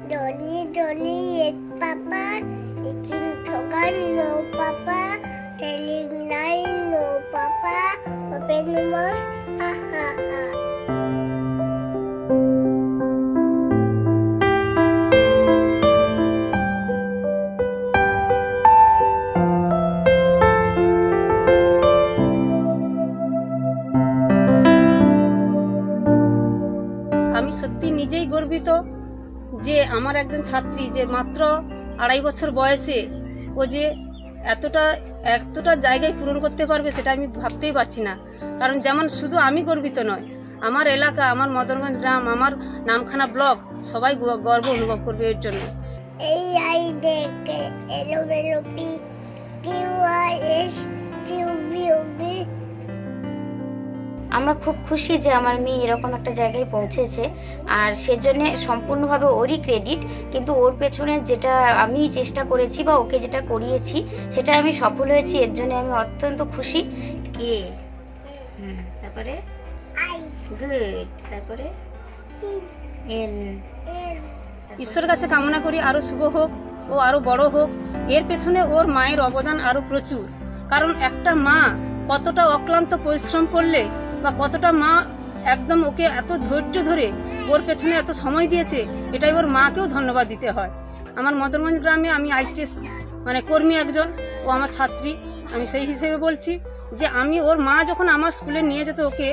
Johnny, Johnny, yes, Papa. Eating sugar, no, Papa. Telling lie, no, Papa. Open the mouth, ha ha ha. আমি সত্যি নিজেই গর্বিত যে আমার একজন ছাত্রী যে মাত্র 2.5 বছর বয়সে ও যে এতটা জায়গায় পূরণ করতে পারবে সেটা আমি ভাবতেই পারছি না। কারণ যেমন শুধু আমি গর্বিত নয়, আমার এলাকা, আমার মদনগঞ্জ গ্রাম, আমার নামখানা ব্লক সবাই গর্ব অনুভব করবে এর জন্য। এই আই দেখে এলোমেলো পি কিউআরএস টিউবিউবি। আমরা খুব খুশি যে আমার মেয়ে এরকম একটা জায়গায় পৌঁছেছে, আর সেজন্য সম্পূর্ণভাবে ওরই ক্রেডিট। কিন্তু ওর পেছনে যেটা আমি চেষ্টা করেছি বা ওকে যেটা করিয়েছি সেটা আমি সফল হয়েছি, এর জন্য আমি অত্যন্ত খুশি। কে তারপরে আই গুড, তারপরে এন। ঈশ্বরের কাছে কামনা করি আরো শুভ হোক ও আরো বড় হোক। এর পেছনে ওর মায়ের অবদান আরো প্রচুর। কারণ একটা মা কতটা অক্লান্ত পরিশ্রম করলে বা কতটা মা একদম ওকে এত ধৈর্য ধরে ওর পেছনে এত সময় দিয়েছে, এটাই ওর মাকেও ধন্যবাদ দিতে হয়। আমার মদনগঞ্জ গ্রামে আমি আইসিডিএস কর্মী একজন, ও আমার ছাত্রী। আমি সেই হিসেবে বলছি যে আমি ওর মা যখন আমার স্কুলে নিয়ে যেত ওকে,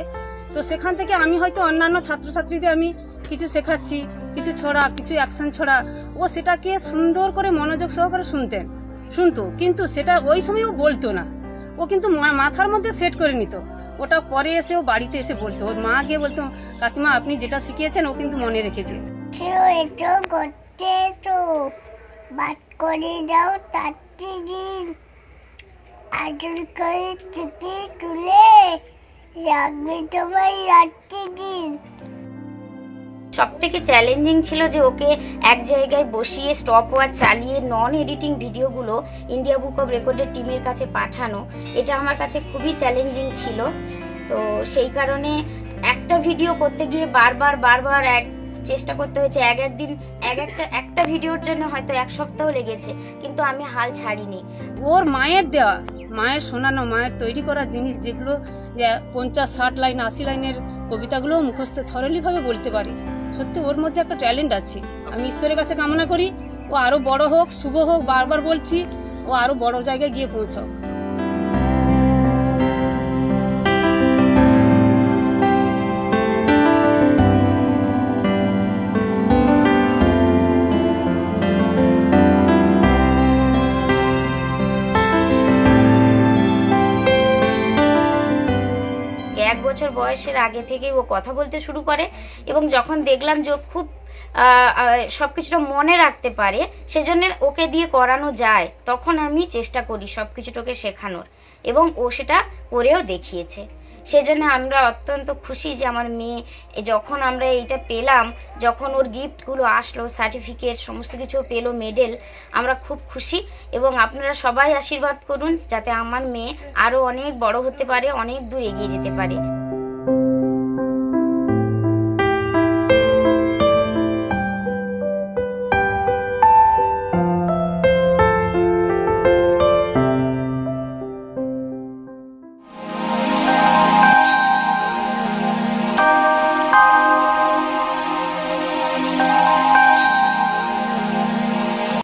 তো সেখান থেকে আমি হয়তো অন্যান্য ছাত্রছাত্রীদের আমি কিছু শেখাচ্ছি, কিছু ছড়া, কিছু অ্যাকশন ছড়া, ও সেটাকে সুন্দর করে মনোযোগ সহকারে শুনতো, কিন্তু সেটা ওই সময় ও বলতো না। ও কিন্তু মাথার মধ্যে সেট করে নিত, ওটা পরে এসে ও বাড়িতে এসে বলতো। ওর মা গিয়ে বলতো, কাকিমা আপনি যেটা শিখিয়েছেন ও কিন্তু মনে রেখেছে। এটো করতে তো বাদ করে দাও তাত্তি দিন আদর করে চিকি তুলে রাখবে তোমার রাত্রি দিন। সব থেকে চ্যালেঞ্জিং ছিল যে ওকে এক জায়গায় বসিয়ে স্টপ ওয়াচ চালিয়ে নন এডিটিং ভিডিওগুলো ইন্ডিয়া বুক অফ রেকর্ডের টিমের কাছে পাঠানো, এটা আমার কাছে খুবই চ্যালেঞ্জিং ছিল। তো সেই কারণে একটা ভিডিও করতে গিয়ে বারবার এক চেষ্টা করতে হয়েছে। একদিন একটা ভিডিওর জন্য হয়তো 1 সপ্তাহ লেগেছে, কিন্তু আমি হাল ছাড়িনি। ওর মায়ের দেওয়া, মায়ের শোনানো, মায়ের তৈরি করা জিনিস, যেগুলো 50-60 লাইন 80 লাইনের কবিতাগুলো মুখস্থ থরলি ভাবে বলতে পারে। সত্যি ওর মধ্যে একটা ট্যালেন্ট আছে। আমি ঈশ্বরের কাছে কামনা করি ও আরো বড় হোক, শুভ হোক। বারবার বলছি ও আরো বড় জায়গায় গিয়ে পৌঁছাক। বছর বয়সের আগে থেকে ও কথা বলতে শুরু করে, এবং যখন দেখলাম যে ও খুব সবকিছুটা মনে রাখতে পারে, সেজন্য ওকে দিয়ে করানো যায়, তখন আমি চেষ্টা করি সবকিছুটাকে শেখানোর, এবং ও সেটা করেও দেখিয়েছে। সেজন্য আমরা অত্যন্ত খুশি যে আমার মেয়ে, যখন আমরা এইটা পেলাম, যখন ওর গিফটগুলো আসলো, সার্টিফিকেট সমস্ত কিছু পেলো, মেডেল, আমরা খুব খুশি। এবং আপনারা সবাই আশীর্বাদ করুন যাতে আমার মেয়ে আরও অনেক বড় হতে পারে, অনেক দূর এগিয়ে যেতে পারে।